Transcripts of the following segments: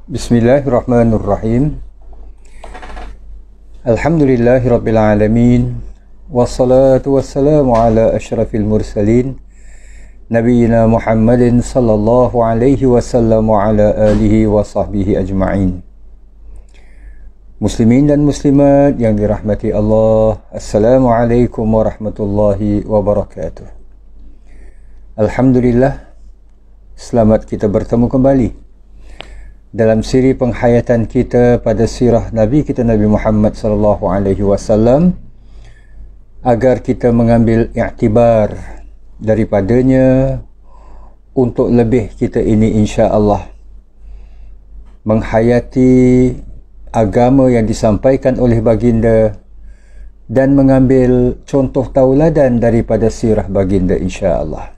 Bismillahirrahmanirrahim. Alhamdulillahirabbil alamin. Wassalatu wassalamu ala asyrafil mursalin nabiyina Muhammadin sallallahu alaihi wasallam wa ala alihi wa sahbihi ajma'in. Muslimin dan muslimat yang dirahmati Allah, Assalamualaikum warahmatullahi wabarakatuh. Alhamdulillah, selamat kita bertemu kembali dalam siri penghayatan kita pada sirah Nabi kita Nabi Muhammad sallallahu alaihi wasallam, agar kita mengambil iktibar daripadanya untuk lebih kita ini insya-Allah menghayati agama yang disampaikan oleh baginda dan mengambil contoh tauladan daripada sirah baginda insya-Allah.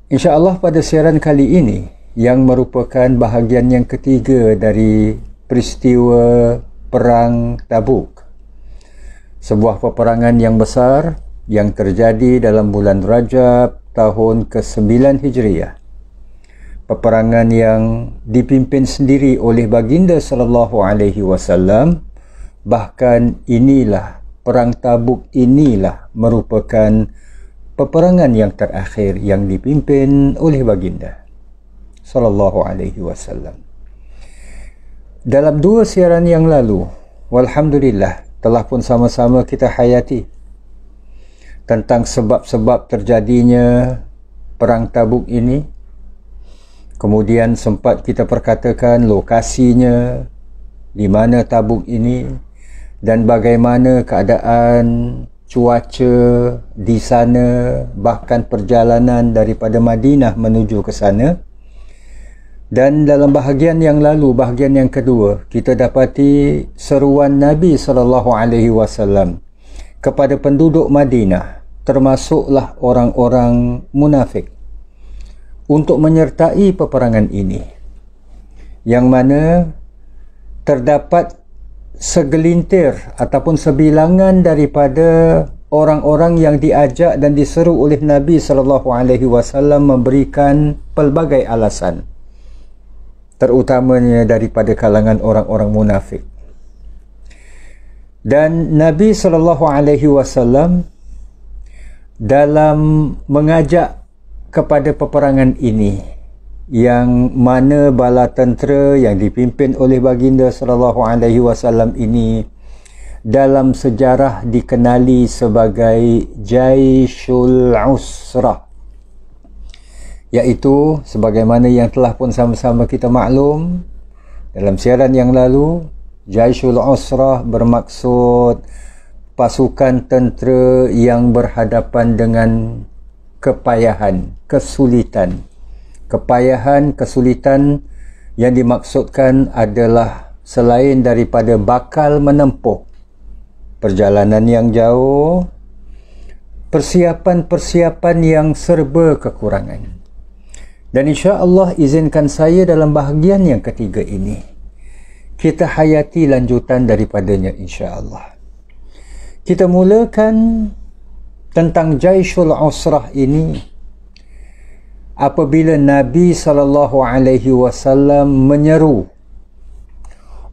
Insya-Allah pada siaran kali ini yang merupakan bahagian yang ketiga dari peristiwa Perang Tabuk, sebuah peperangan yang besar yang terjadi dalam bulan Rajab tahun ke-9 Hijriah. Peperangan yang dipimpin sendiri oleh baginda sallallahu alaihi wasallam. Bahkan inilah Perang Tabuk inilah merupakan peperangan yang terakhir yang dipimpin oleh baginda sallallahu alaihi wasallam. Dalam dua siaran yang lalu, walhamdulillah, telah pun sama-sama kita hayati tentang sebab-sebab terjadinya Perang Tabuk ini. Kemudian sempat kita perkatakan lokasinya, di mana Tabuk ini, dan bagaimana keadaan cuaca di sana, bahkan perjalanan daripada Madinah menuju ke sana. Dan dalam bahagian yang lalu, bahagian yang kedua, kita dapati seruan Nabi SAW kepada penduduk Madinah, termasuklah orang-orang munafik, untuk menyertai peperangan ini, yang mana terdapat segelintir ataupun sebilangan daripada orang-orang yang diajak dan diseru oleh Nabi SAW memberikan pelbagai alasan, terutamanya daripada kalangan orang-orang munafik. Dan Nabi SAW dalam mengajak kepada peperangan ini, yang mana bala tentera yang dipimpin oleh baginda SAW ini dalam sejarah dikenali sebagai Jaishul Usrah, iaitu sebagaimana yang telah pun sama-sama kita maklum dalam siaran yang lalu, Jaishul Usrah bermaksud pasukan tentera yang berhadapan dengan kepayahan, kesulitan. Kepayahan, kesulitan yang dimaksudkan adalah selain daripada bakal menempuh perjalanan yang jauh, persiapan-persiapan yang serba kekurangan. Dan insya-Allah izinkan saya dalam bahagian yang ketiga ini kita hayati lanjutan daripadanya insya-Allah. Kita mulakan tentang Jaishul Usrah ini apabila Nabi SAW menyeru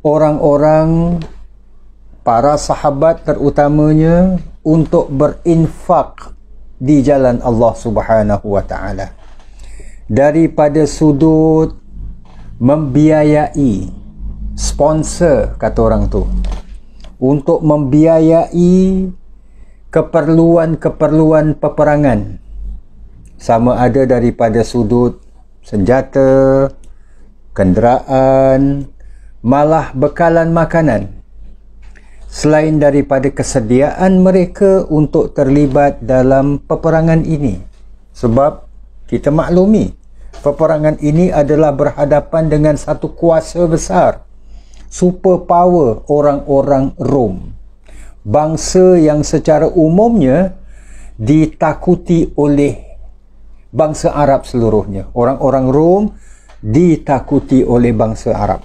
orang-orang, para sahabat terutamanya, untuk berinfak di jalan Allah Subhanahu wa taala, daripada sudut membiayai, sponsor kata orang tu, untuk membiayai keperluan-keperluan peperangan, sama ada daripada sudut senjata, kenderaan, malah bekalan makanan, selain daripada kesediaan mereka untuk terlibat dalam peperangan ini. Sebab kita maklumi, peperangan ini adalah berhadapan dengan satu kuasa besar, superpower orang-orang Rom, bangsa yang secara umumnya ditakuti oleh bangsa Arab seluruhnya. Orang-orang Rom ditakuti oleh bangsa Arab.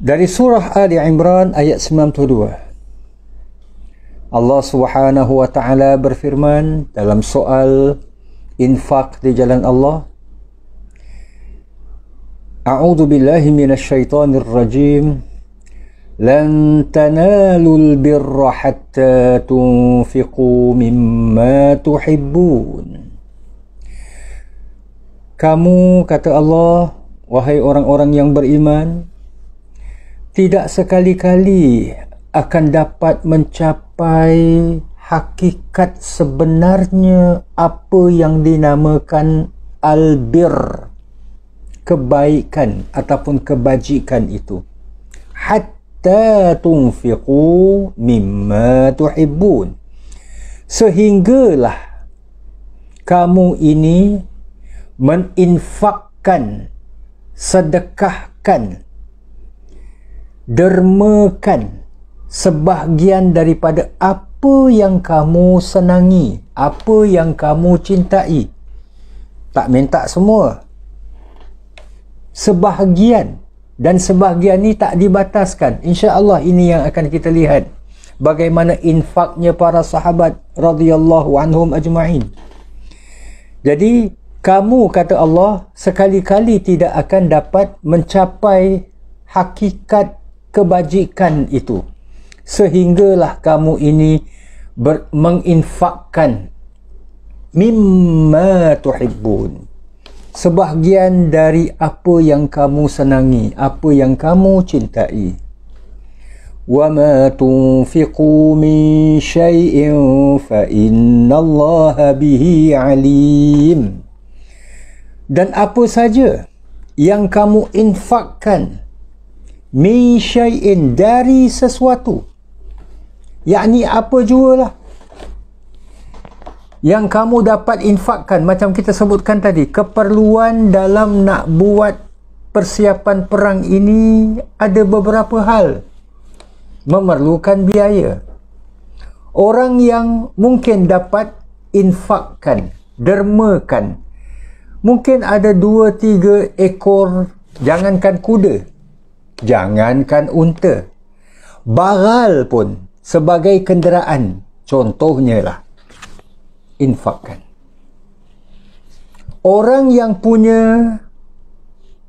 Dari surah Ali Imran ayat 92, Allah Subhanahu wa taala berfirman dalam soal infak di jalan Allah, A'udzu billahi minasyaitonir rajim. Lan tanalul birra hatta tunfiqu mimma tuhibbun. Kamu, kata Allah, wahai orang-orang yang beriman, tidak sekali-kali akan dapat mencapai hakikat sebenarnya apa yang dinamakan albir, kebaikan ataupun kebajikan itu, hatta tunfiqu mimma tuhibbun, sehinggalah kamu ini meninfakkan, sedekahkan, dermakan sebahagian daripada apa yang kamu senangi, apa yang kamu cintai. Tak minta semua, sebahagian, dan sebahagian ni tak dibataskan. InsyaAllah ini yang akan kita lihat bagaimana infaknya para sahabat radhiyallahu anhum ajma'in. Jadi kamu, kata Allah, sekali-kali tidak akan dapat mencapai hakikat kebajikan itu sehinggalah kamu ini menginfakkan mimma tuhibbun, sebahagian dari apa yang kamu senangi, apa yang kamu cintai. Wa ma tunfiqu min syai'in fa innallaha bihi alim. Dan apa saja yang kamu infakkan, min syai'in, dari sesuatu, yakni apa jualah yang kamu dapat infakkan, macam kita sebutkan tadi, keperluan dalam nak buat persiapan perang ini ada beberapa hal memerlukan biaya. Orang yang mungkin dapat infakkan, dermakan, mungkin ada 2-3 ekor, jangankan kuda, jangankan unta, bagal pun sebagai kenderaan, contohnya lah, infakkan. Orang yang punya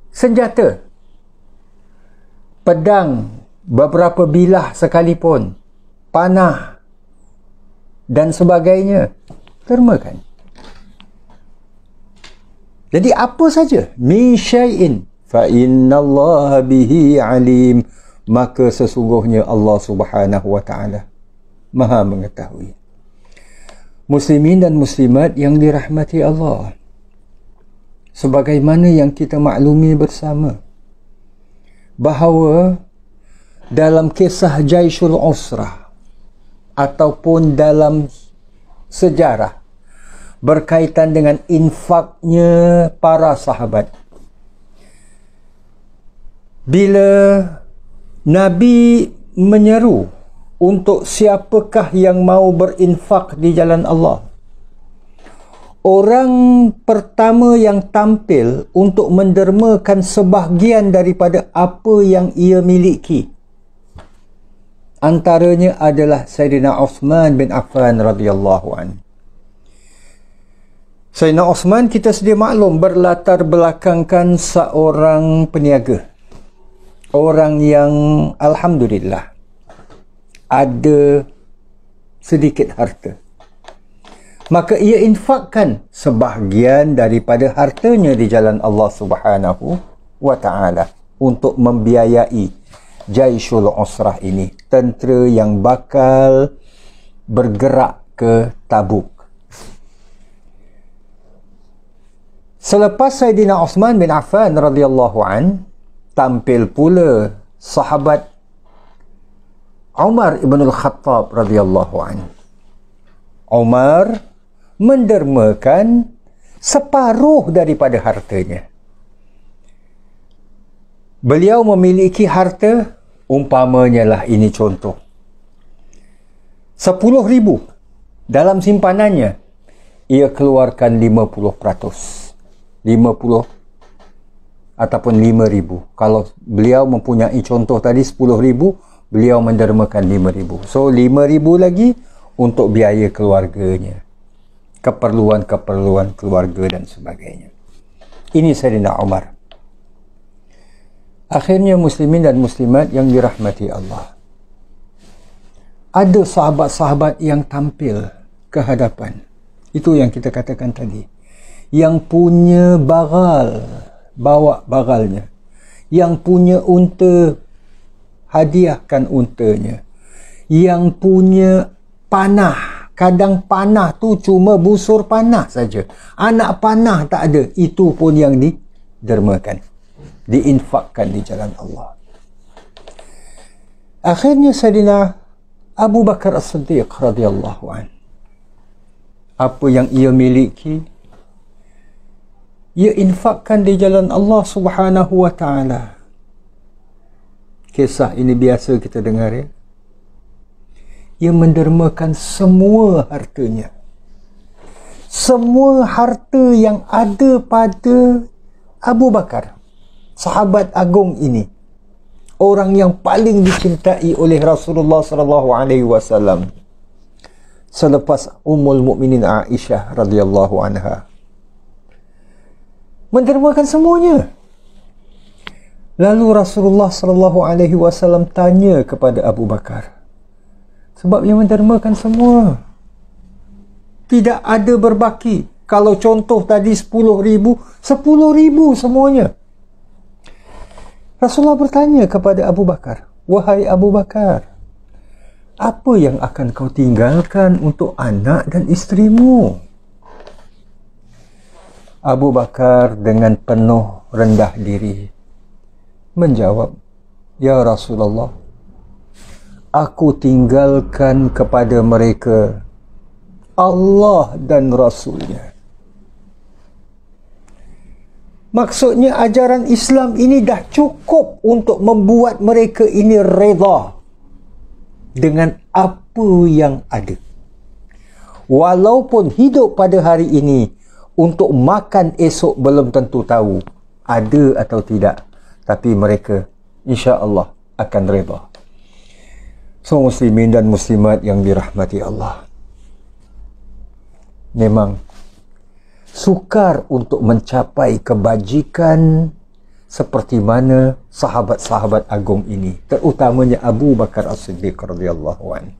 senjata, pedang beberapa bilah sekalipun, panah dan sebagainya, dermakan. Jadi apa saja, min syai'in fa innallaha bihi alim, maka sesungguhnya Allah Subhanahu wa taala Maha mengetahui. Muslimin dan muslimat yang dirahmati Allah, sebagaimana yang kita maklumi bersama bahawa dalam kisah Jaisyul Usrah ataupun dalam sejarah berkaitan dengan infaknya para sahabat, bila Nabi menyeru untuk siapakah yang mau berinfak di jalan Allah, orang pertama yang tampil untuk mendermakan sebahagian daripada apa yang ia miliki antaranya adalah Sayyidina Uthman bin Affan radhiyallahu anhu. Sayyidina Uthman, kita sedia maklum, berlatar belakangkan seorang peniaga, orang yang alhamdulillah ada sedikit harta. Maka ia infakkan sebahagian daripada hartanya di jalan Allah Subhanahu wa taala untuk membiayai Jaisyul Usrah ini, tentera yang bakal bergerak ke Tabuk. Selepas Sayyidina Uthman bin Affan radhiyallahu an, tampil pula sahabat Umar ibn al-Khattab radhiyallahu an. Umar mendermakan separuh daripada hartanya. Beliau memiliki harta, umpamanya lah, ini contoh, 10,000 dalam simpanannya, ia keluarkan 50%. 50 ataupun 5,000. Kalau beliau mempunyai contoh tadi 10,000, beliau mendermakan 5,000. So 5,000 lagi untuk biaya keluarganya, keperluan-keperluan keluarga dan sebagainya. Ini Sayyidina Umar. Akhirnya muslimin dan muslimat yang dirahmati Allah, ada sahabat-sahabat yang tampil ke hadapan. Itu yang kita katakan tadi. Yang punya bagal, bawa bagalnya. Yang punya unta, hadiahkan untanya. Yang punya panah, kadang panah tu cuma busur panah saja. Anak panah tak ada. Itu pun yang didermakan, diinfakkan di jalan Allah. Akhirnya Sayyidina Abu Bakar As-Siddiq radhiyallahu anhu, apa yang ia miliki, ia infakkan di jalan Allah Subhanahu wa ta'ala. Kisah ini biasa kita dengar, ya. Ia mendermakan semua hartanya. Semua harta yang ada pada Abu Bakar, sahabat agung ini, orang yang paling dicintai oleh Rasulullah sallallahu alaihi wasallam selepas Ummul Mukminin Aisyah radhiyallahu anha, mendermakan semuanya. Lalu Rasulullah sallallahu alaihi wasallam tanya kepada Abu Bakar, sebab ia mendermakan semua, tidak ada berbaki. Kalau contoh tadi 10,000, 10,000 semuanya. Rasulullah bertanya kepada Abu Bakar, wahai Abu Bakar, apa yang akan kau tinggalkan untuk anak dan isterimu? Abu Bakar dengan penuh rendah diri menjawab, ya Rasulullah, aku tinggalkan kepada mereka Allah dan Rasulnya. Maksudnya ajaran Islam ini dah cukup untuk membuat mereka ini redha dengan apa yang ada. Walaupun hidup pada hari ini, untuk makan esok belum tentu tahu ada atau tidak, tapi mereka insya-Allah akan redha. So muslimin dan muslimat yang dirahmati Allah, memang sukar untuk mencapai kebajikan seperti mana sahabat-sahabat agung ini, terutamanya Abu Bakar As-Siddiq radhiyallahu anhu.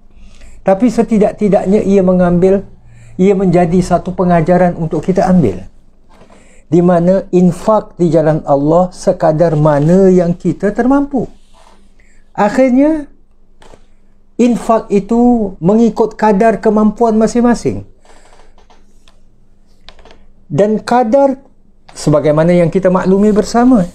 Tapi setidak-tidaknya ia menjadi satu pengajaran untuk kita ambil, di mana infak di jalan Allah sekadar mana yang kita termampu. Akhirnya infak itu mengikut kadar kemampuan masing-masing. Dan kadar sebagaimana yang kita maklumi bersama,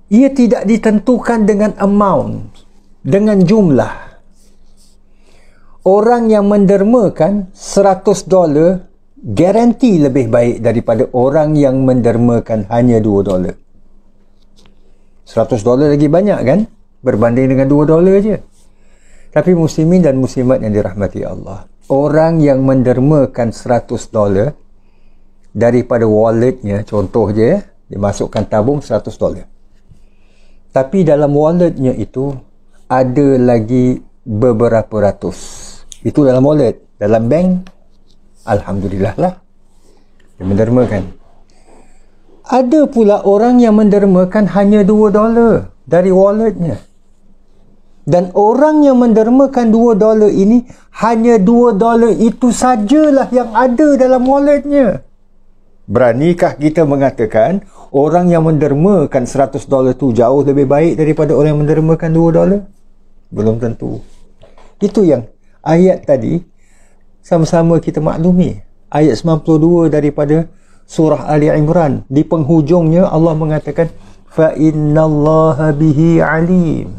ia tidak ditentukan dengan amount, dengan jumlah. Orang yang mendermakan $100 garanti lebih baik daripada orang yang mendermakan hanya $2. $100 lagi banyak kan berbanding dengan $2 je. Tapi muslimin dan muslimat yang dirahmati Allah, orang yang mendermakan $100 daripada walletnya, contoh je, dimasukkan tabung $100, tapi dalam walletnya itu ada lagi beberapa ratus. Itu dalam wallet. Dalam bank, alhamdulillah lah, dia mendermakan. Ada pula orang yang mendermakan hanya $2 dari walletnya. Dan orang yang mendermakan $2 ini, hanya $2 itu sajalah yang ada dalam walletnya. Beranikah kita mengatakan orang yang mendermakan $100 itu jauh lebih baik daripada orang yang mendermakan $2? Belum tentu. Itu yang ayat tadi sama-sama kita maklumi. Ayat 92 daripada surah Ali Imran. Di penghujungnya Allah mengatakan, fa innallaha bihi alim.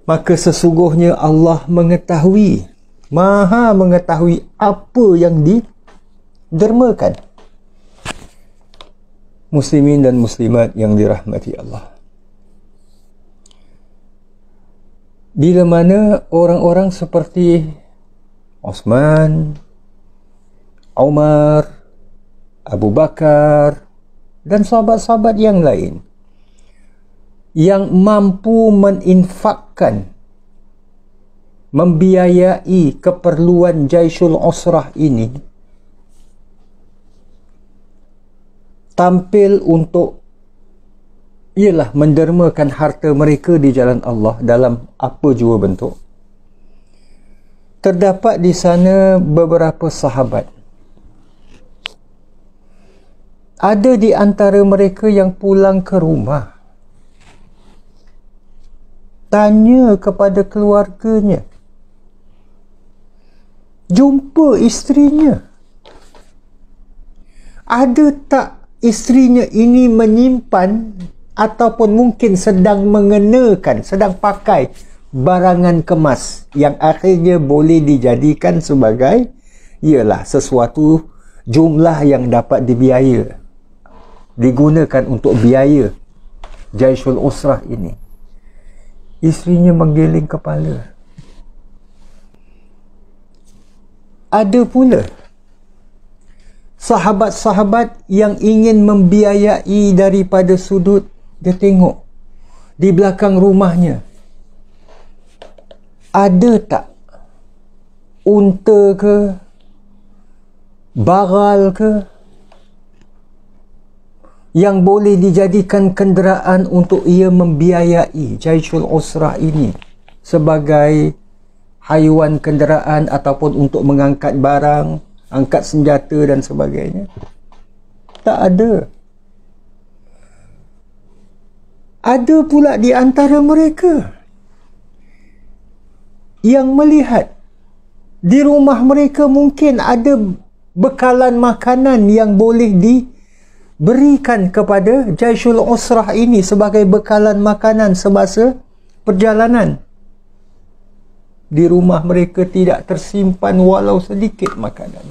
Maka sesungguhnya Allah mengetahui, maha mengetahui apa yang didermakan. Muslimin dan muslimat yang dirahmati Allah, bila mana orang-orang seperti Osman, Umar, Abu Bakar dan sahabat-sahabat yang lain yang mampu meninfakkan, membiayai keperluan Jaisul Usrah ini, tampil untuk ialah mendermakan harta mereka di jalan Allah dalam apa jua bentuk. Terdapat di sana beberapa sahabat. Ada di antara mereka yang pulang ke rumah, tanya kepada keluarganya, jumpa isterinya, ada tak isterinya ini menyimpan ataupun mungkin sedang mengenakan, sedang pakai barangan kemas yang akhirnya boleh dijadikan sebagai ialah sesuatu jumlah yang dapat dibiaya, digunakan untuk biaya Jaisul Usrah ini. Isterinya menggeleng kepala. Ada pula sahabat-sahabat yang ingin membiayai daripada sudut. Dia tengok di belakang rumahnya, ada tak unta ke, baral ke, yang boleh dijadikan kenderaan untuk ia membiayai Jaisul Usrah ini sebagai haiwan kenderaan ataupun untuk mengangkat barang, angkat senjata dan sebagainya. Tak ada. Ada pula di antara mereka yang melihat di rumah mereka mungkin ada bekalan makanan yang boleh diberikan kepada Jaisul Usrah ini sebagai bekalan makanan semasa perjalanan. Di rumah mereka tidak tersimpan walau sedikit makanan.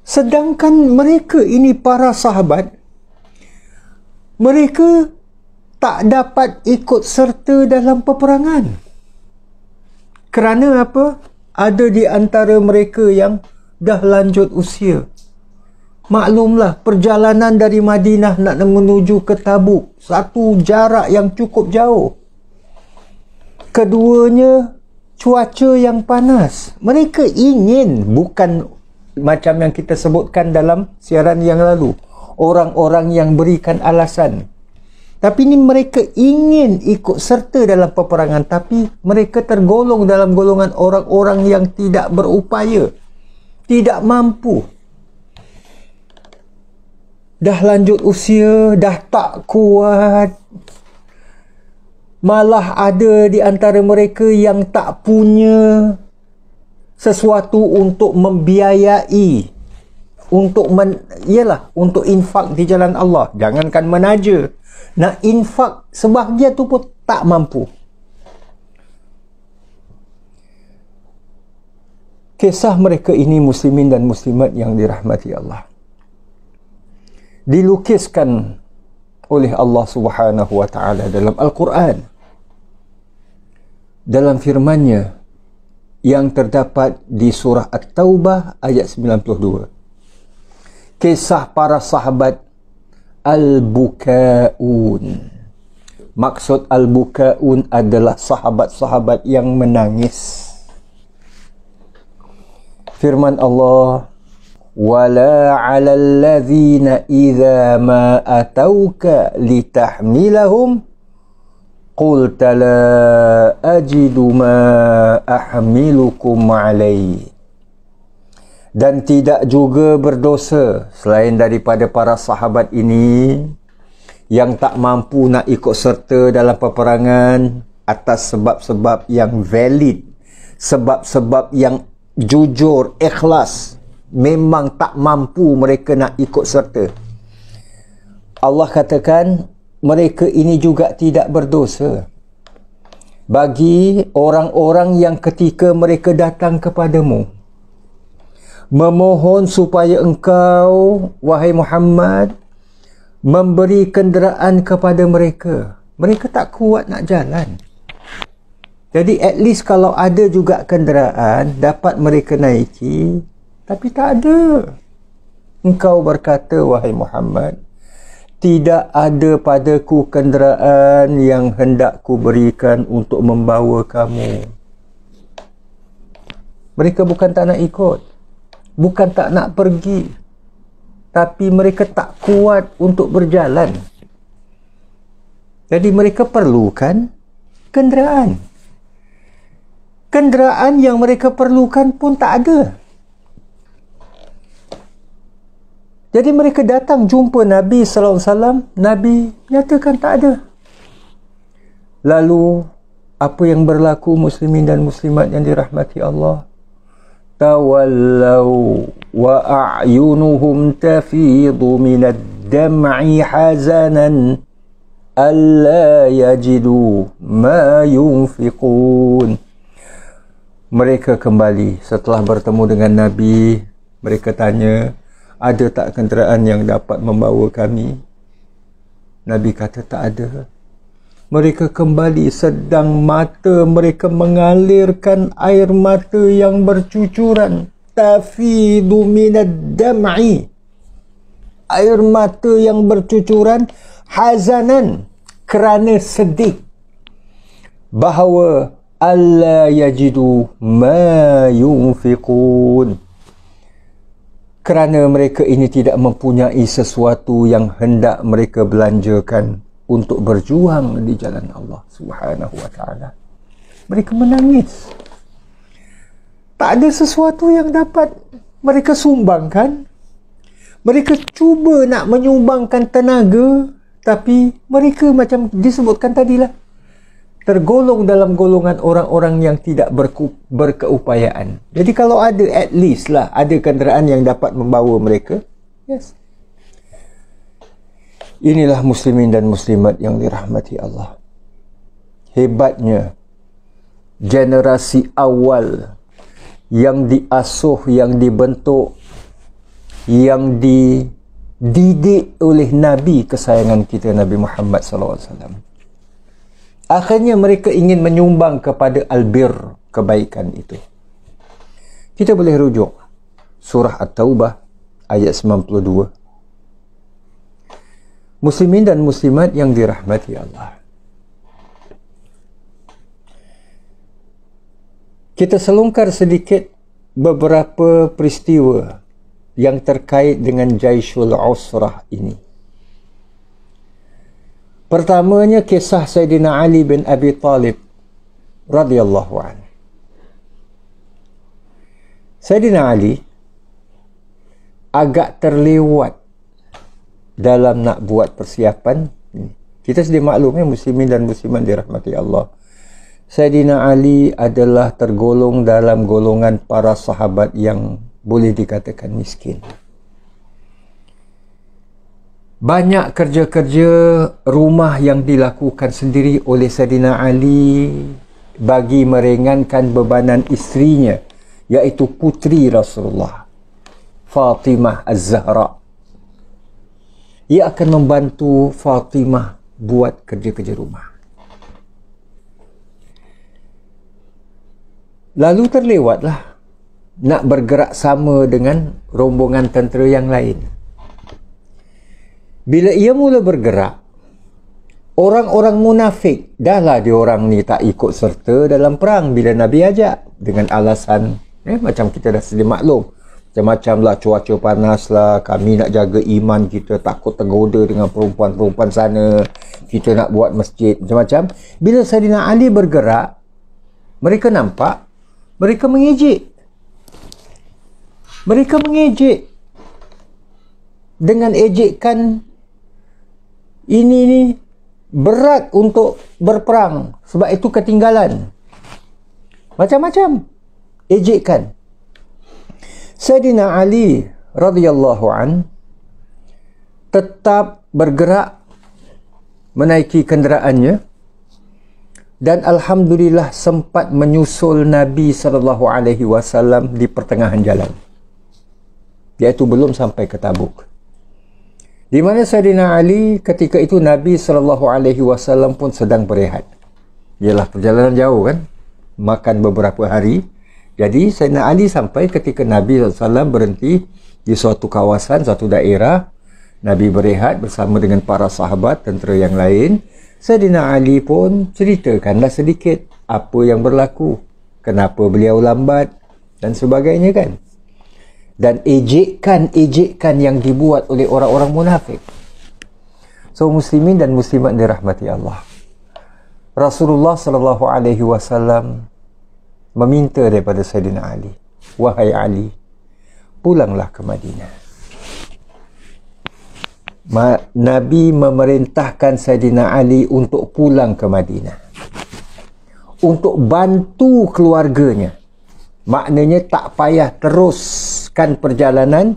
Sedangkan mereka ini para sahabat, mereka tak dapat ikut serta dalam peperangan. Kerana apa? Ada di antara mereka yang dah lanjut usia. Maklumlah, perjalanan dari Madinah nak menuju ke Tabuk, satu jarak yang cukup jauh. Keduanya, cuaca yang panas. Mereka ingin, bukan macam yang kita sebutkan dalam siaran yang lalu, orang-orang yang berikan alasan. Tapi ini mereka ingin ikut serta dalam peperangan, tapi mereka tergolong dalam golongan orang-orang yang tidak berupaya, tidak mampu. Dah lanjut usia, dah tak kuat. Malah ada di antara mereka yang tak punya sesuatu untuk membiayai, untuk untuk infak di jalan Allah. Jangankan menaja, nak infak sebahagian tu pun tak mampu. Kisah mereka ini muslimin dan muslimat yang dirahmati Allah, dilukiskan oleh Allah Subhanahu wa taala dalam Al-Quran, dalam firman-Nya yang terdapat di surah At-Taubah ayat 92. Kisah para sahabat Al-Bukaun. Maksud Al-Bukaun adalah sahabat-sahabat yang menangis. Firman Allah, wala 'alal ladzina idza ma atauka litahmilahum qulta la ajidu ma ahmilukum 'alaihi. Dan tidak juga berdosa selain daripada para sahabat ini yang tak mampu nak ikut serta dalam peperangan atas sebab-sebab yang valid, sebab-sebab yang jujur, ikhlas. Memang tak mampu mereka nak ikut serta. Allah katakan mereka ini juga tidak berdosa bagi orang-orang yang ketika mereka datang kepadamu memohon supaya engkau, wahai Muhammad, memberi kenderaan kepada mereka. Mereka tak kuat nak jalan. Jadi at least kalau ada juga kenderaan dapat mereka naiki, tapi tak ada. Engkau berkata, wahai Muhammad, tidak ada padaku kenderaan yang hendak ku berikan untuk membawa kamu. Mereka bukan tak nak ikut, bukan tak nak pergi, tapi mereka tak kuat untuk berjalan. Jadi mereka perlukan kenderaan. Kenderaan yang mereka perlukan pun tak ada. Jadi mereka datang jumpa Nabi SAW. Nabi nyatakan tak ada. Lalu apa yang berlaku muslimin dan muslimat yang dirahmati Allah? Tawallaw wa a'yunuhum tafidu minad dam'i hazanan alla yajidu ma yunfiqun. Mereka kembali setelah bertemu dengan Nabi. Mereka tanya, ada tak kenderaan yang dapat membawa kami? Nabi kata tak ada. Mereka kembali sedang mata mereka mengalirkan air mata yang bercucuran. Tafidu minad dam'i. Air mata yang bercucuran hazanan, kerana sedih bahawa alla yajidu ma yunfiqun, kerana mereka ini tidak mempunyai sesuatu yang hendak mereka belanjakan untuk berjuang di jalan Allah Subhanahu wa ta'ala. Mereka menangis. Tak ada sesuatu yang dapat mereka sumbangkan. Mereka cuba nak menyumbangkan tenaga, tapi mereka macam disebutkan tadilah, tergolong dalam golongan orang-orang yang tidak berkeupayaan. Jadi kalau ada, at least lah ada kenderaan yang dapat membawa mereka. Yes. Inilah muslimin dan muslimat yang dirahmati Allah. Hebatnya generasi awal yang diasuh, yang dibentuk, yang dididik oleh Nabi kesayangan kita, Nabi Muhammad SAW. Akhirnya mereka ingin menyumbang kepada albir, kebaikan itu. Kita boleh rujuk surah At-Taubah ayat 92. Muslimin dan muslimat yang dirahmati Allah. Kita selongkar sedikit beberapa peristiwa yang terkait dengan Jaishul Usrah ini. Pertamanya kisah Sayyidina Ali bin Abi Talib radhiyallahu anhu. Sayyidina Ali agak terlewat dalam nak buat persiapan. Kita sedia maklum muslimin dan muslimat dirahmati Allah. Sayyidina Ali adalah tergolong dalam golongan para sahabat yang boleh dikatakan miskin. Banyak kerja-kerja rumah yang dilakukan sendiri oleh Sayyidina Ali bagi meringankan bebanan isterinya, iaitu putri Rasulullah, Fatimah Az-Zahra. Ia akan membantu Fatimah buat kerja-kerja rumah. Lalu terlewatlah nak bergerak sama dengan rombongan tentera yang lain. Bila ia mula bergerak, orang-orang munafik, dahlah diorang ni tak ikut serta dalam perang bila Nabi ajak, dengan alasan macam kita dah sedia maklum, macam-macam lah, cuaca panas lah, kami nak jaga iman kita, takut tergoda dengan perempuan-perempuan sana, kita nak buat masjid, macam-macam. Bila Sayyidina Ali bergerak, mereka nampak, mereka mengejek. Mereka mengejek dengan ejekan ini berat untuk berperang, sebab itu ketinggalan. Macam-macam ejekan. Sayyidina Ali radhiyallahu an tetap bergerak menaiki kenderaannya dan alhamdulillah sempat menyusul Nabi SAW di pertengahan jalan, iaitu belum sampai ke Tabuk, di mana Sayyidina Ali ketika itu Nabi SAW pun sedang berehat. Ialah perjalanan jauh kan, makan beberapa hari. Jadi Sayyidina Ali sampai ketika Nabi SAW berhenti di suatu kawasan, suatu daerah. Nabi berehat bersama dengan para sahabat, tentera yang lain. Sayyidina Ali pun ceritakanlah sedikit apa yang berlaku, kenapa beliau lambat dan sebagainya kan. dan ejekan yang dibuat oleh orang-orang munafik. So muslimin dan muslimat dirahmati Allah, Rasulullah sallallahu alaihi wasallam meminta daripada Sayyidina Ali, wahai Ali, pulanglah ke Madinah. Nabi memerintahkan Sayyidina Ali untuk pulang ke Madinah, untuk bantu keluarganya. Maknanya tak payah teruskan perjalanan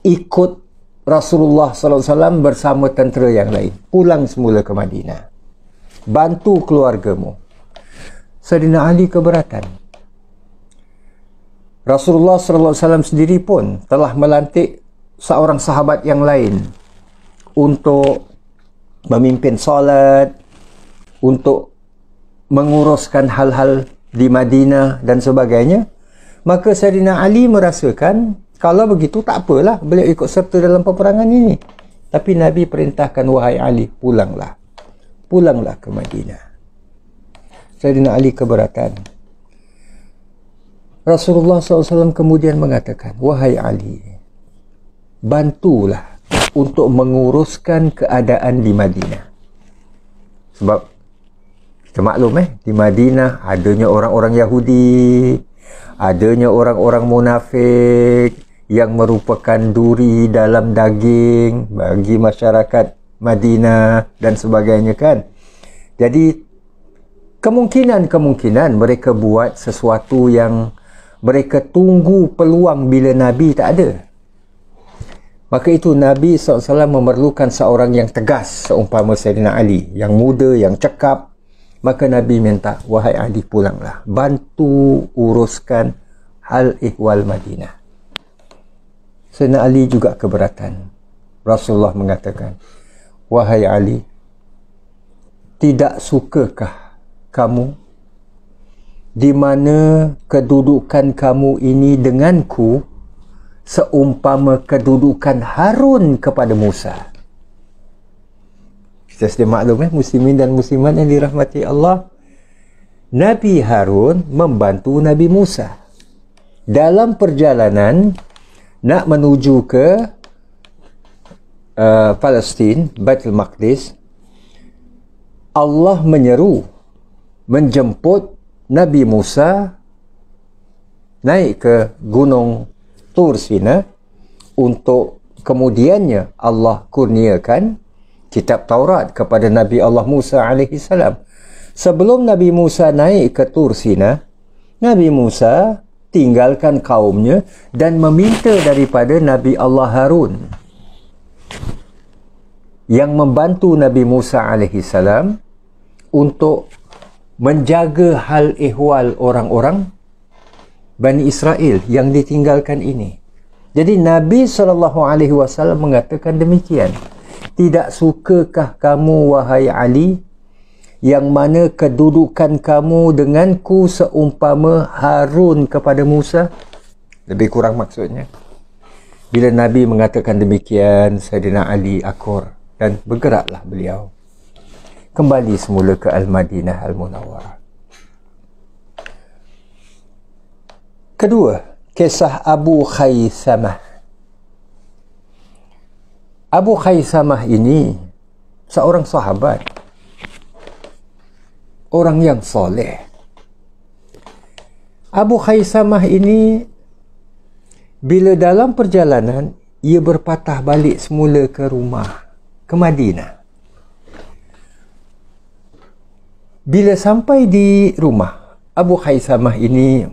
ikut Rasulullah SAW bersama tentera yang lain. Pulang semula ke Madinah, bantu keluargamu. Sayyidina Ali keberatan. Rasulullah SAW sendiri pun telah melantik seorang sahabat yang lain untuk memimpin solat, untuk menguruskan hal-hal di Madinah dan sebagainya. Maka Sayyidina Ali merasakan, kalau begitu tak apalah beliau ikut serta dalam peperangan ini. Tapi Nabi perintahkan, wahai Ali, pulanglah ke Madinah. Sayyidina Ali keberatan. Rasulullah SAW kemudian mengatakan, wahai Ali, bantulah untuk menguruskan keadaan di Madinah. Sebab kita maklum di Madinah adanya orang-orang Yahudi, adanya orang-orang munafik yang merupakan duri dalam daging bagi masyarakat Madinah dan sebagainya kan. Jadi kemungkinan mereka buat sesuatu yang mereka tunggu peluang bila Nabi tak ada. Maka itu Nabi SAW memerlukan seorang yang tegas seumpama Sayyidina Ali, yang muda, yang cekap. Maka Nabi minta, wahai Ali, pulanglah, bantu uruskan hal ihwal Madinah. Sayyidina Ali juga keberatan. Rasulullah mengatakan, wahai Ali, tidak sukakah kamu di mana kedudukan kamu ini denganku seumpama kedudukan Harun kepada Musa? Kita sudah maklum muslimin dan muslimat yang dirahmati Allah, Nabi Harun membantu Nabi Musa dalam perjalanan nak menuju ke Palestin, Baitul Maqdis. Allah menjemput Nabi Musa naik ke Gunung Tur Sina, untuk kemudiannya Allah kurniakan kitab Taurat kepada Nabi Allah Musa alaihi salam. Sebelum Nabi Musa naik ke Tur Sina, Nabi Musa tinggalkan kaumnya dan meminta daripada Nabi Allah Harun yang membantu Nabi Musa alaihi salam untuk menjaga hal ehwal orang-orang Bani Israel yang ditinggalkan ini. Jadi Nabi SAW mengatakan demikian, tidak sukakah kamu wahai Ali, yang mana kedudukan kamu denganku seumpama Harun kepada Musa? Lebih kurang maksudnya. Bila Nabi mengatakan demikian, Sayyidina Ali akur dan bergeraklah beliau kembali semula ke Al-Madinah Al-Munawwarah. Kedua, kisah Abu Khaisamah. Abu Khaisamah ini seorang sahabat, orang yang soleh. Abu Khaisamah ini bila dalam perjalanan ia berpatah balik semula ke rumah, ke Madinah. Bila sampai di rumah, Abu Khaisamah ini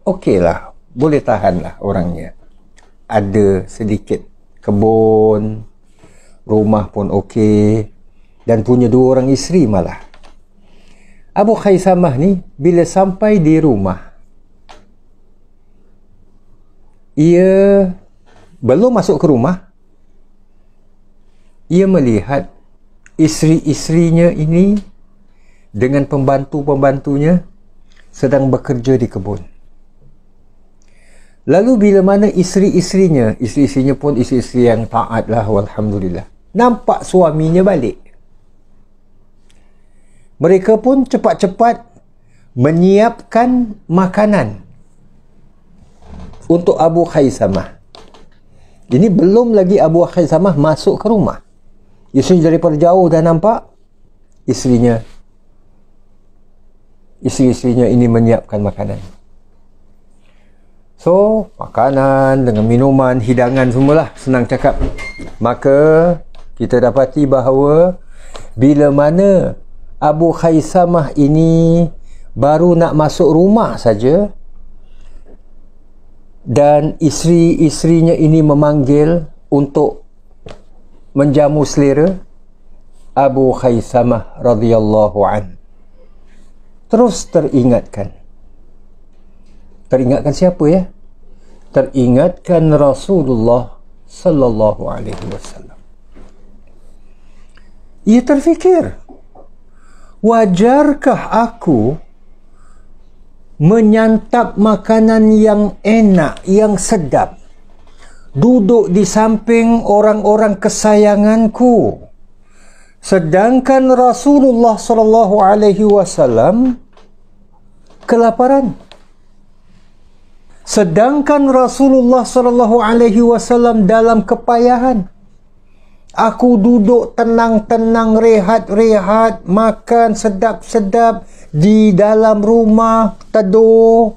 okeylah, boleh tahanlah orangnya. Ada sedikit kebun, rumah pun okey, dan punya 2 orang isteri malah. Abu Khaisamah ni bila sampai di rumah, ia belum masuk ke rumah, ia melihat isteri-isterinya ini dengan pembantu-pembantunya sedang bekerja di kebun. Lalu bila mana isteri-isterinya pun isteri-isteri yang taat lah, walhamdulillah, nampak suaminya balik, mereka pun cepat-cepat menyiapkan makanan untuk Abu Khaisamah. Ini belum lagi Abu Khaisamah masuk ke rumah. Isteri daripada jauh dah nampak isteri-isterinya ini menyiapkan makanan. So, makanan dengan minuman, hidangan semualah, senang cakap. Maka kita dapati bahawa bila mana Abu Khaisamah ini baru nak masuk rumah saja dan isteri-isterinya ini memanggil untuk menjamu selera, Abu Khaisamah radhiyallahu an terus teringatkan siapa ya? Teringatkan Rasulullah sallallahu alaihi wasallam. Ia terfikir, wajarkah aku menyantap makanan yang enak, yang sedap, duduk di samping orang-orang kesayanganku, sedangkan Rasulullah sallallahu alaihi wasallam kelaparan? Sedangkan Rasulullah sallallahu alaihi wasallam dalam kepayahan. Aku duduk tenang-tenang, rehat-rehat, makan sedap-sedap di dalam rumah, teduh.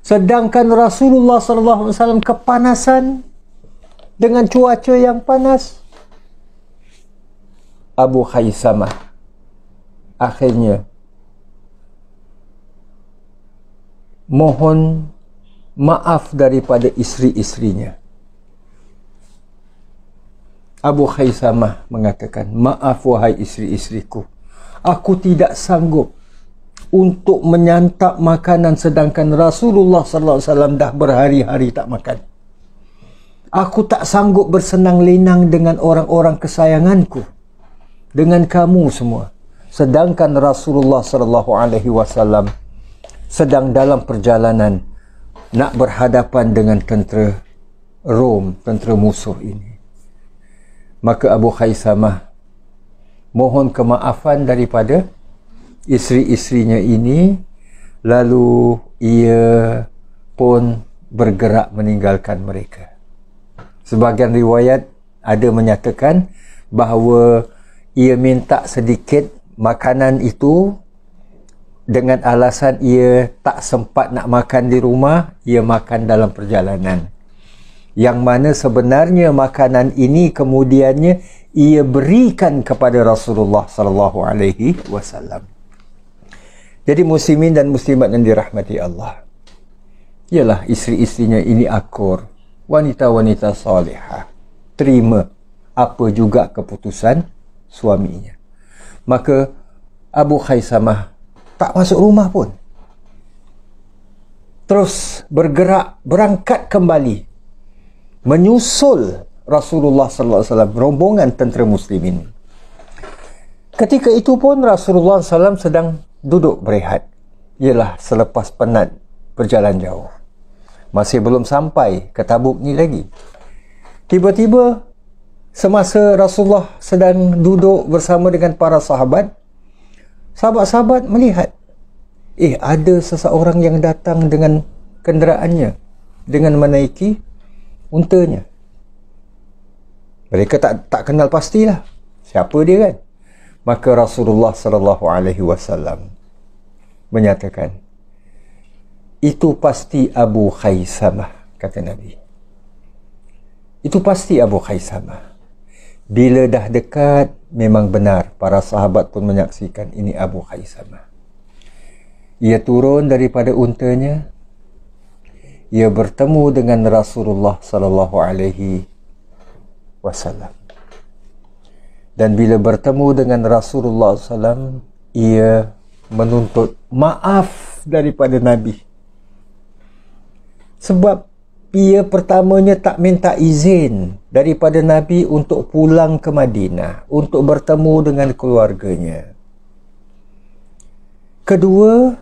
Sedangkan Rasulullah sallallahu alaihi wasallam kepanasan dengan cuaca yang panas. Abu Khaisamah akhirnya mohon maaf daripada isteri-isterinya. Abu Khaisamah mengatakan, maaf wahai isteri-isteriku, aku tidak sanggup untuk menyantap makanan sedangkan Rasulullah sallallahu alaihi wasallam dah berhari-hari tak makan. Aku tak sanggup bersenang lenang dengan orang-orang kesayanganku, dengan kamu semua, sedangkan Rasulullah sallallahu alaihi wasallam sedang dalam perjalanan nak berhadapan dengan tentera Rom, tentera musuh ini. Maka Abu Khaisamah mohon kemaafan daripada isteri-isterinya ini, lalu ia pun bergerak meninggalkan mereka. Sebahagian riwayat ada menyatakan bahawa ia minta sedikit makanan itu dengan alasan ia tak sempat nak makan di rumah, ia makan dalam perjalanan. Yang mana sebenarnya makanan ini kemudiannya ia berikan kepada Rasulullah sallallahu alaihi wasallam. Jadi muslimin dan muslimat yang dirahmati Allah, ialah isteri-isterinya ini akur, wanita-wanita salihah, terima apa juga keputusan suaminya. Maka Abu Khaisamah tak masuk rumah pun, terus bergerak berangkat kembali menyusul Rasulullah sallallahu alaihi wasallam, rombongan tentera muslimin. Ketika itu pun Rasulullah SAW sedang duduk berehat, ialah selepas penat berjalan jauh, masih belum sampai ke Tabuk ni lagi. Tiba-tiba semasa Rasulullah sedang duduk bersama dengan para sahabat, sahabat-sahabat melihat, ada seseorang yang datang dengan kenderaannya, dengan menaiki untanya. Mereka tak kenal pastilah siapa dia kan. Maka Rasulullah sallallahu alaihi wasallam menyatakan, itu pasti Abu Khaisamah, kata Nabi. Itu pasti Abu Khaisamah. Bila dah dekat, memang benar, para sahabat pun menyaksikan ini Abu Khaisamah. Ia turun daripada untanya, ia bertemu dengan Rasulullah sallallahu alaihi wasallam. Dan bila bertemu dengan Rasulullah SAW, ia menuntut maaf daripada Nabi. Sebab ia pertamanya tak minta izin daripada Nabi untuk pulang ke Madinah, untuk bertemu dengan keluarganya. Kedua,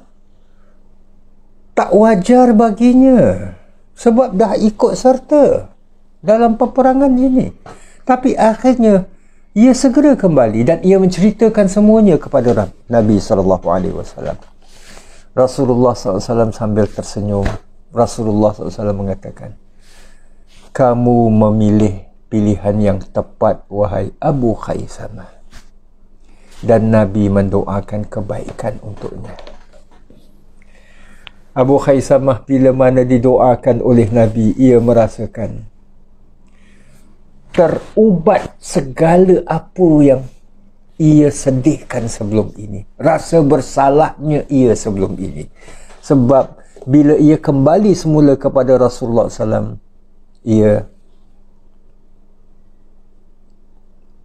tak wajar baginya sebab dah ikut serta dalam peperangan ini. Tapi akhirnya ia segera kembali dan ia menceritakan semuanya kepada Nabi SAW. Rasulullah SAW sambil tersenyum, Rasulullah SAW mengatakan, kamu memilih pilihan yang tepat, wahai Abu Khaisamah. Dan Nabi mendoakan kebaikan untuknya. Abu Khaisamah bila mana didoakan oleh Nabi, ia merasakan terubat segala apa yang ia sedihkan sebelum ini. Rasa bersalahnya ia sebelum ini. Sebab bila ia kembali semula kepada Rasulullah SAW,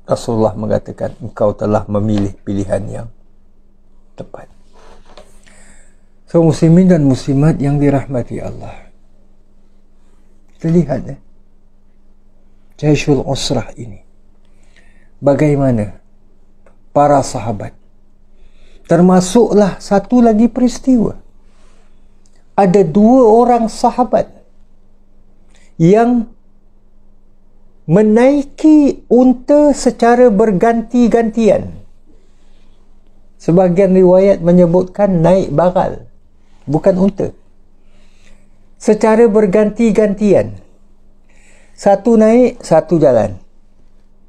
Rasulullah mengatakan, engkau telah memilih pilihan yang tepat. So, muslimin dan muslimat yang dirahmati Allah, kita lihat Jaisyul Usrah ini, bagaimana para sahabat, termasuklah satu lagi peristiwa, ada 2 orang sahabat yang menaiki unta secara berganti-gantian. Sebahagian riwayat menyebutkan naik bagal, bukan unta. Secara berganti-gantian. Satu naik, satu jalan.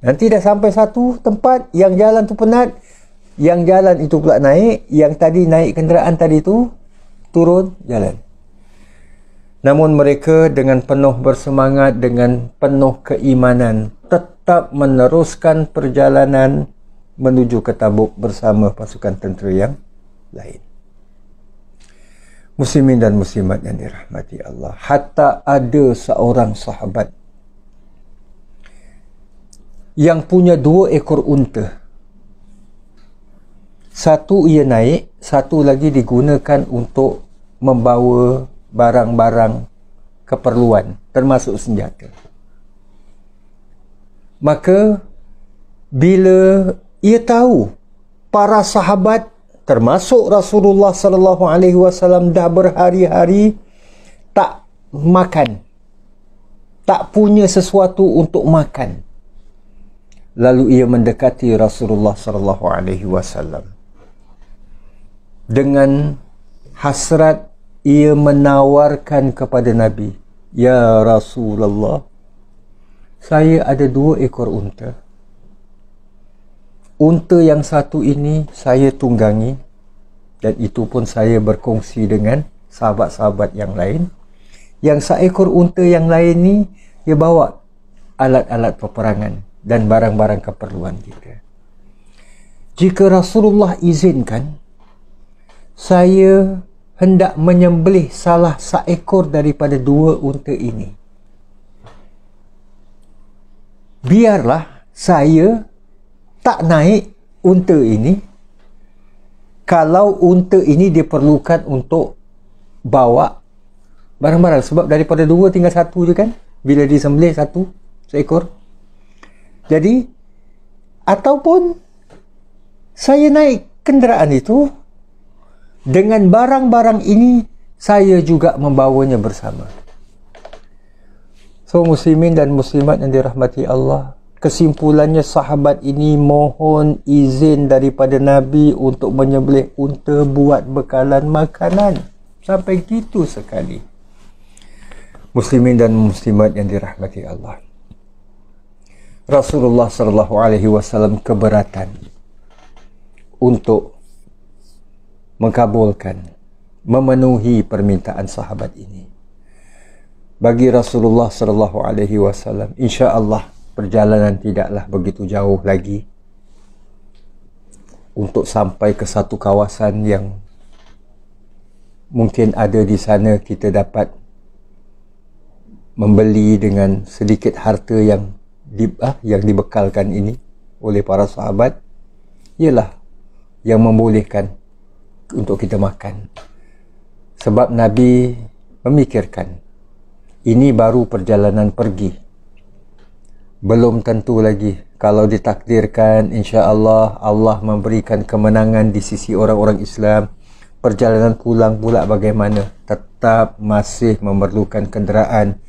Nanti dah sampai satu tempat, yang jalan tu penat, yang jalan itu pula naik, yang tadi naik kenderaan tadi tu turun jalan. Namun mereka dengan penuh bersemangat, dengan penuh keimanan, tetap meneruskan perjalanan menuju ke Tabuk bersama pasukan tentera yang lain. Muslimin dan muslimat yang dirahmati Allah, hatta ada seorang sahabat yang punya 2 ekor unta. Satu ia naik, satu lagi digunakan untuk membawa barang-barang keperluan, termasuk senjata. Maka bila ia tahu para sahabat termasuk Rasulullah sallallahu alaihi wasallam dah berhari-hari tak makan, tak punya sesuatu untuk makan, lalu ia mendekati Rasulullah sallallahu alaihi wasallam dengan hasrat. Ia menawarkan kepada Nabi, ya Rasulullah, saya ada 2 ekor unta. Unta yang satu ini saya tunggangi, dan itu pun saya berkongsi dengan sahabat-sahabat yang lain. Yang seekor unta yang lain ni, dia bawa alat-alat peperangan dan barang-barang keperluan kita. Jika Rasulullah izinkan, saya hendak menyembelih salah seekor daripada 2 unta ini. Biarlah saya tak naik unta ini kalau unta ini diperlukan untuk bawa barang-barang. Sebab daripada 2 tinggal 1 je kan, bila disembelih 1 seekor. Jadi, ataupun saya naik kenderaan itu, dengan barang-barang ini saya juga membawanya bersama. So, muslimin dan muslimat yang dirahmati Allah, kesimpulannya sahabat ini mohon izin daripada Nabi untuk menyembelih unta buat bekalan makanan. Sampai gitu sekali. Muslimin dan muslimat yang dirahmati Allah, Rasulullah sallallahu alaihi wasallam keberatan untuk mengabulkan, memenuhi permintaan sahabat ini. Bagi Rasulullah sallallahu alaihi wasallam, insya-Allah perjalanan tidaklah begitu jauh lagi untuk sampai ke satu kawasan yang mungkin ada di sana kita dapat membeli dengan sedikit harta yang dibekalkan ini oleh para sahabat, ialah yang membolehkan untuk kita makan. Sebab Nabi memikirkan, ini baru perjalanan pergi, belum tentu lagi. Kalau ditakdirkan, insya-Allah Allah memberikan kemenangan di sisi orang-orang Islam, perjalanan pulang pula bagaimana? Tetap masih memerlukan kenderaan.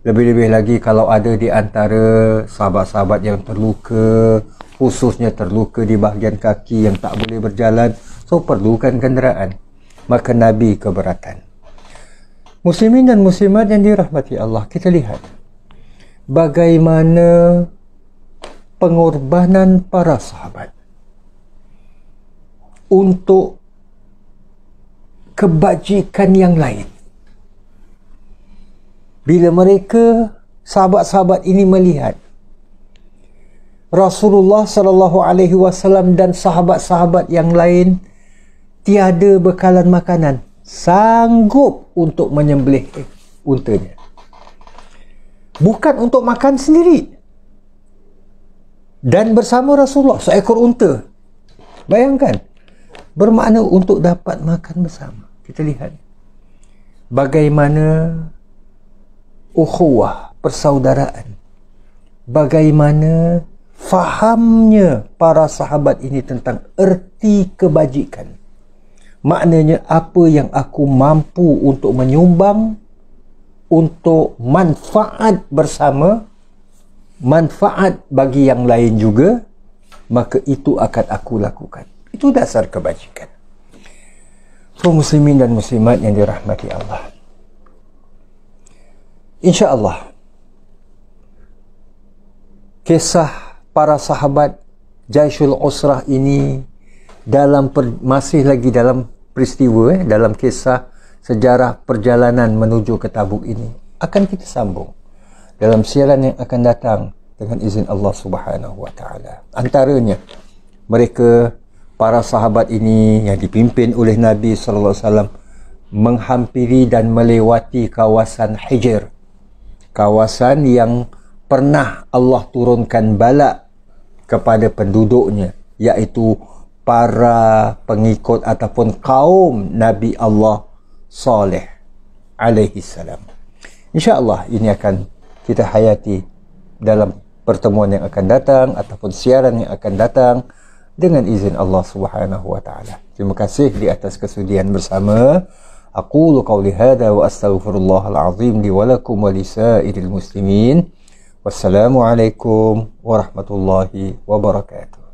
Lebih-lebih lagi kalau ada di antara sahabat-sahabat yang terluka, khususnya terluka di bahagian kaki yang tak boleh berjalan, so perlukan kenderaan. Maka Nabi keberatan. Muslimin dan muslimat yang dirahmati Allah, kita lihat bagaimana pengorbanan para sahabat untuk kebajikan yang lain. Bila mereka, sahabat-sahabat ini melihat Rasulullah sallallahu alaihi wasallam dan sahabat-sahabat yang lain tiada bekalan makanan, sanggup untuk menyembelih untanya. Bukan untuk makan sendiri. Dan bersama Rasulullah, seekor unta. Bayangkan, bermakna untuk dapat makan bersama. Kita lihat bagaimana ukhuwah, persaudaraan. Bagaimana fahamnya para sahabat ini tentang erti kebajikan. Maknanya apa yang aku mampu untuk menyumbang untuk manfaat bersama, manfaat bagi yang lain juga, maka itu akan aku lakukan. Itu dasar kebajikan. Kaum muslimin dan muslimat yang dirahmati Allah, insya-Allah kisah para sahabat Jaisyul Usrah ini masih lagi dalam peristiwa, dalam kisah sejarah perjalanan menuju ke Tabuk ini akan kita sambung dalam siaran yang akan datang dengan izin Allah Subhanahu wa taala. Antaranya mereka, para sahabat ini yang dipimpin oleh Nabi sallallahu alaihi wasallam, menghampiri dan melewati kawasan Hijr, kawasan yang pernah Allah turunkan bala kepada penduduknya, iaitu para pengikut ataupun kaum Nabi Allah Saleh alaihi salam. InsyaAllah ini akan kita hayati dalam pertemuan yang akan datang ataupun siaran yang akan datang dengan izin Allah Subhanahu wa taala. Terima kasih di atas kesudian bersama. Aqulu qawli hadha wa astaghfirullahal azim li wa lakum wa lisairil muslimin. Wassalamualaikum warahmatullahi wabarakatuh.